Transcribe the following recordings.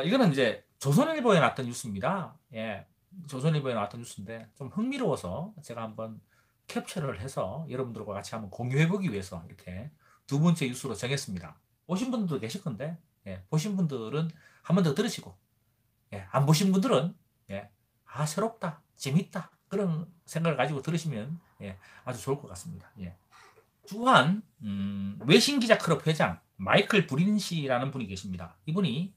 이거는 이제 조선일보에 나왔던 뉴스입니다. 예. 조선일보에 나왔던 뉴스인데 좀 흥미로워서 제가 한번 캡처를 해서 여러분들과 같이 한번 공유해보기 위해서 이렇게 두 번째 뉴스로 정했습니다. 보신 분들도 계실 건데, 예. 보신 분들은 한 번 더 들으시고, 예. 안 보신 분들은, 예. 아, 새롭다, 재밌다, 그런 생각을 가지고 들으시면, 예. 아주 좋을 것 같습니다. 예. 주한, 외신기자 클럽 회장, 마이클 브린 씨라는 분이 계십니다. 이분이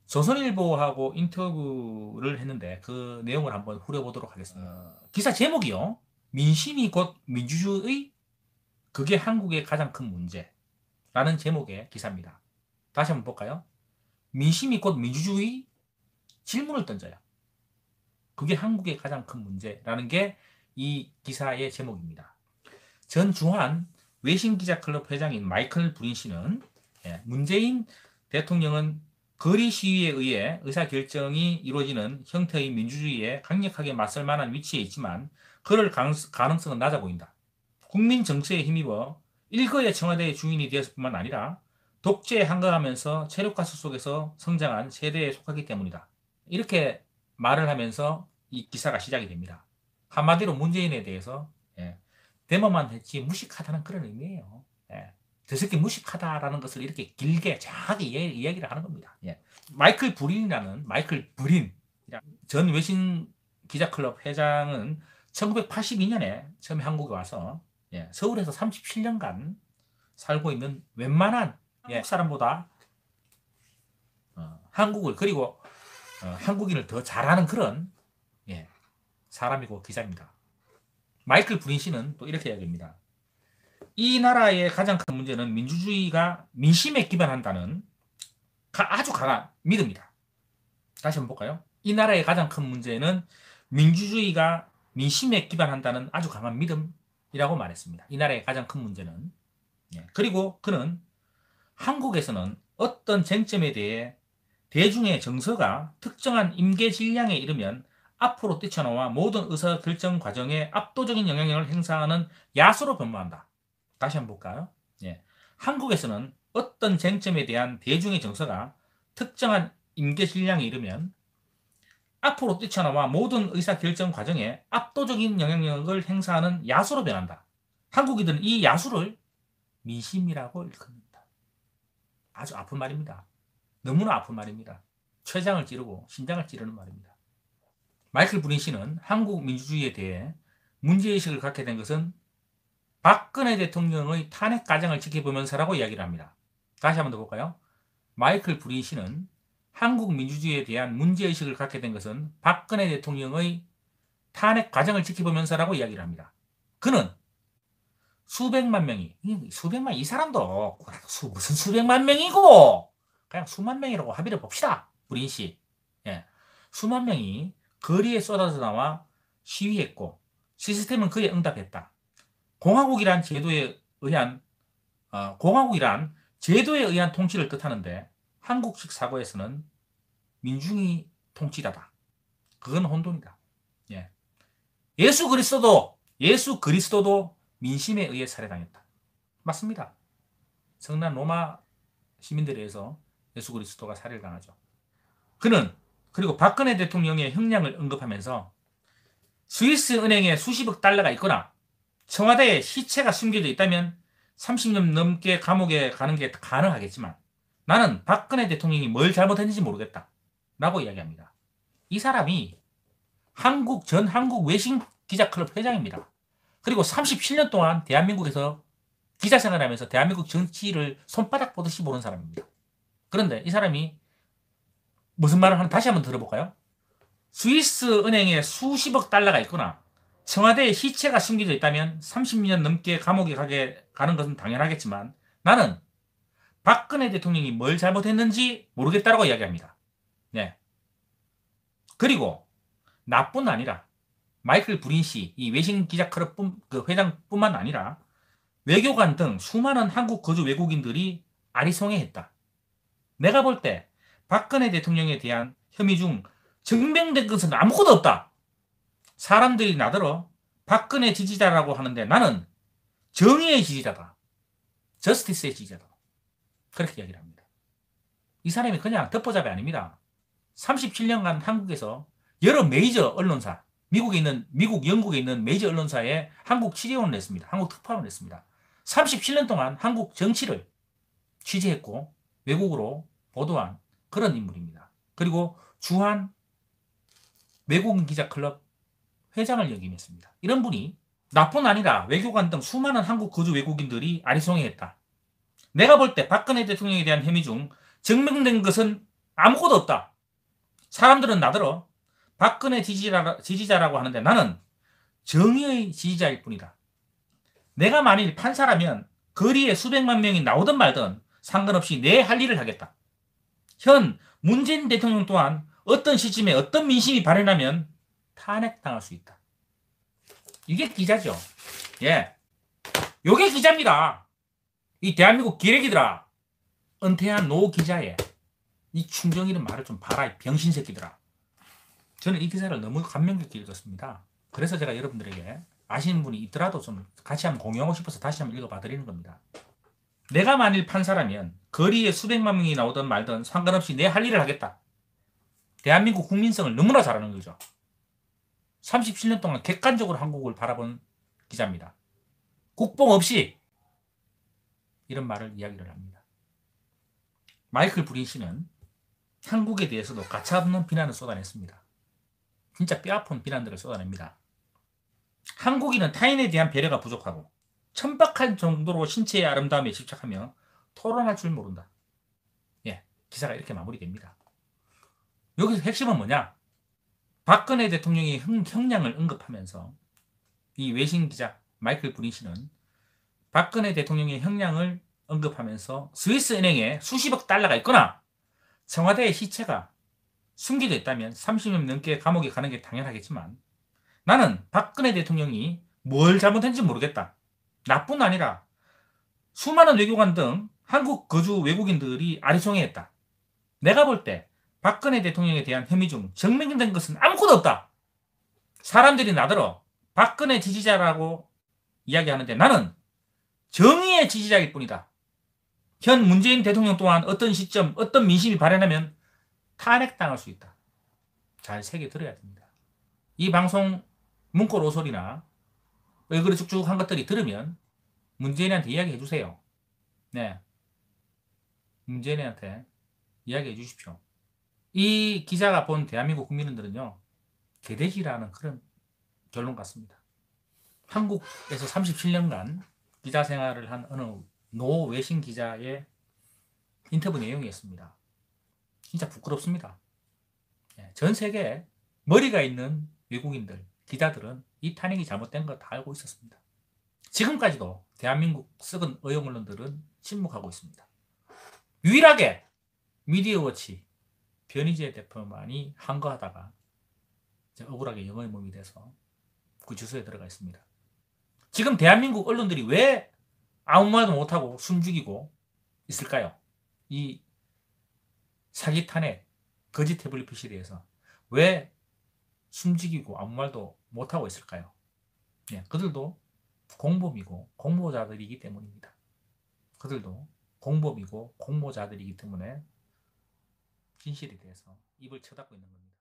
조선일보하고 인터뷰를 했는데 그 내용을 한번 후려보도록 하겠습니다. 기사 제목이요. 민심이 곧 민주주의? 그게 한국의 가장 큰 문제라는 제목의 기사입니다. 다시 한번 볼까요? 민심이 곧 민주주의? 질문을 던져요. 그게 한국의 가장 큰 문제라는 게 이 기사의 제목입니다. 전주환 외신기자클럽 회장인 마이클 브린 씨는 문재인 대통령은 거리 시위에 의해 의사결정이 이루어지는 형태의 민주주의에 강력하게 맞설 만한 위치에 있지만 그럴 가능성은 낮아 보인다. 국민 정치에 힘입어 일거의 청와대의 주인이 되었을 뿐만 아니라 독재에 한가하면서 체력가스 속에서 성장한 세대에 속하기 때문이다. 이렇게 말을 하면서 이 기사가 시작이 됩니다. 한마디로 문재인에 대해서 데모만 했지 무식하다는 그런 의미예요. 저 새끼 무식하다라는 것을 이렇게 길게 장하게 이야기를 하는 겁니다. 마이클 브린 전 외신 기자클럽 회장은 1982년에 처음에 한국에 와서 서울에서 37년간 살고 있는 웬만한 한국 사람보다 한국을 그리고 한국인을 더 잘하는 그런 사람이고 기자입니다. 마이클 브린 씨는 또 이렇게 이야기합니다. 이 나라의 가장 큰 문제는 민주주의가 민심에 기반한다는 아주 강한 믿음이다. 다시 한번 볼까요? 이 나라의 가장 큰 문제는 민주주의가 민심에 기반한다는 아주 강한 믿음이라고 말했습니다. 이 나라의 가장 큰 문제는. 그리고 그는 한국에서는 어떤 쟁점에 대해 대중의 정서가 특정한 임계 질량에 이르면 앞으로 뛰쳐나와 모든 의사결정 과정에 압도적인 영향력을 행사하는 야수로 변모한다. 다시 한번 볼까요? 한국에서는 어떤 쟁점에 대한 대중의 정서가 특정한 임계 질량에 이르면 앞으로 뛰쳐나와 모든 의사결정 과정에 압도적인 영향력을 행사하는 야수로 변한다. 한국인들은 이 야수를 민심이라고 일컫는다. 아주 아픈 말입니다. 너무나 아픈 말입니다. 췌장을 찌르고 심장을 찌르는 말입니다. 마이클 브린 씨는 한국 민주주의에 대해 문제의식을 갖게 된 것은 박근혜 대통령의 탄핵 과정을 지켜보면서라고 이야기를 합니다. 다시 한번 더 볼까요? 마이클 브린 씨는 한국 민주주의에 대한 문제의식을 갖게 된 것은 박근혜 대통령의 탄핵 과정을 지켜보면서라고 이야기를 합니다. 그는 수백만 명이, 이 사람도 무슨 수백만 명이고 그냥 수만 명이라고 합의를 봅시다. 브린 씨. 수만 명이 거리에 쏟아져 나와 시위했고 시스템은 그에 응답했다. 공화국이란 제도에 의한 통치를 뜻하는데 한국식 사고에서는 민중이 통치자다. 그건 혼돈이다. 예수 그리스도도 민심에 의해 살해당했다. 맞습니다. 성난 로마 시민들에 의해서 예수 그리스도가 살해를 당하죠. 그리고 박근혜 대통령의 형량을 언급하면서 스위스 은행에 수십억 달러가 있거나 청와대에 시체가 숨겨져 있다면 30년 넘게 감옥에 가는 게 가능하겠지만 나는 박근혜 대통령이 뭘 잘못했는지 모르겠다. 라고 이야기합니다. 이 사람이 전 한국 외신기자클럽 회장입니다. 그리고 37년 동안 대한민국에서 기자 생활하면서 대한민국 정치를 손바닥 보듯이 보는 사람입니다. 그런데 이 사람이 무슨 말을 하는 다시 한번 들어볼까요? 스위스 은행에 수십억 달러가 있거나 청와대에 시체가 숨겨져 있다면 30년 넘게 감옥에 가는 것은 당연하겠지만 나는 박근혜 대통령이 뭘 잘못했는지 모르겠다라고 이야기합니다. 그리고 나뿐 아니라 마이클 브린 씨, 이 외신 기자 클럽 회장뿐만 아니라 외교관 등 수많은 한국 거주 외국인들이 아리송해했다. 내가 볼 때 박근혜 대통령에 대한 혐의 중 증명된 것은 아무것도 없다. 사람들이 나더러 박근혜 지지자라고 하는데 나는 정의의 지지자다. 저스티스의 지지자다. 그렇게 이야기를 합니다. 이 사람이 그냥 듣보잡이 아닙니다. 37년간 한국에서 여러 메이저 언론사, 미국, 영국에 있는 메이저 언론사에 한국 취재원을 했습니다. 한국 특파원을 했습니다. 37년 동안 한국 정치를 취재했고 외국으로 보도한 그런 인물입니다. 그리고 주한 외국인 기자 클럽 회장을 역임했습니다. 이런 분이 나뿐 아니라 외교관 등 수많은 한국 거주 외국인들이 아리송해했다. 내가 볼 때 박근혜 대통령에 대한 혐의 중 증명된 것은 아무것도 없다. 사람들은 나더러 박근혜 지지자라고 하는데 나는 정의의 지지자일 뿐이다. 내가 만일 판사라면 거리에 수백만 명이 나오든 말든 상관없이 내 할 일을 하겠다. 현 문재인 대통령 또한 어떤 시점에 어떤 민심이 발현하면 탄핵당할 수 있다. 이게 기자죠. 예, 요게 기자입니다. 이 대한민국 기레기들아, 은퇴한 노 기자의 이 충정이는 말을 좀 봐라, 이 병신 새끼들아. 저는 이 기사를 너무 감명 깊게 읽었습니다. 그래서 제가 여러분들에게 아시는 분이 있더라도 좀 같이 한번 공유하고 싶어서 다시 한번 읽어봐 드리는 겁니다. 내가 만일 판사라면 거리에 수백만 명이 나오든 말든 상관없이 내 할 일을 하겠다. 대한민국 국민성을 너무나 잘 아는 거죠. 37년 동안 객관적으로 한국을 바라본 기자입니다. 국뽕 없이 이런 말을 이야기를 합니다. 마이클 브린 씨는 한국에 대해서도 가차없는 비난을 쏟아냈습니다. 진짜 뼈아픈 비난들을 쏟아냅니다. 한국인은 타인에 대한 배려가 부족하고 천박한 정도로 신체의 아름다움에 집착하며 토론할 줄 모른다. 예, 기사가 이렇게 마무리됩니다. 여기서 핵심은 뭐냐? 박근혜 대통령의 형량을 언급하면서 이 외신 기자 마이클 브린 씨는 박근혜 대통령의 형량을 언급하면서 스위스 은행에 수십억 달러가 있거나 청와대의 시체가 숨겨져 있다면 30년 넘게 감옥에 가는 게 당연하겠지만 나는 박근혜 대통령이 뭘 잘못했는지 모르겠다. 나뿐 아니라 수많은 외교관 등 한국 거주 외국인들이 아리송해했다. 내가 볼 때 박근혜 대통령에 대한 혐의 중 증명된 것은 아무것도 없다. 사람들이 나더러 박근혜 지지자라고 이야기하는데 나는 정의의 지지자일 뿐이다. 현 문재인 대통령 또한 어떤 시점, 어떤 민심이 발현하면 탄핵당할 수 있다. 잘 새겨 들어야 됩니다. 이 방송 문고 로소리나 얼굴이 쭉쭉한 것들이 들으면 문재인한테 이야기해 주세요. 네, 문재인한테 이야기해 주십시오. 이 기자가 본 대한민국 국민들은요, 개돼지라는 그런 결론 같습니다. 한국에서 37년간 기자 생활을 한 어느 노 외신 기자의 인터뷰 내용이었습니다. 진짜 부끄럽습니다. 전 세계에 머리가 있는 외국인들, 기자들은 이 탄핵이 잘못된 거 다 알고 있었습니다. 지금까지도 대한민국 썩은 의용 언론들은 침묵하고 있습니다. 유일하게 미디어워치 변희재 대표만이 한거하다가 억울하게 영어의 몸이 돼서 그 주소에 들어가 있습니다. 지금 대한민국 언론들이 왜 아무 말도 못하고 숨죽이고 있을까요? 이 사기 탄핵, 거짓 태블릿 PC에 대해서 왜 숨죽이고 아무 말도 못하고 있을까요? 그들도 공범이고 공모자들이기 때문입니다. 그들도 공범이고 공모자들이기 때문에 진실에 대해서 입을 쳐닫고 있는 겁니다.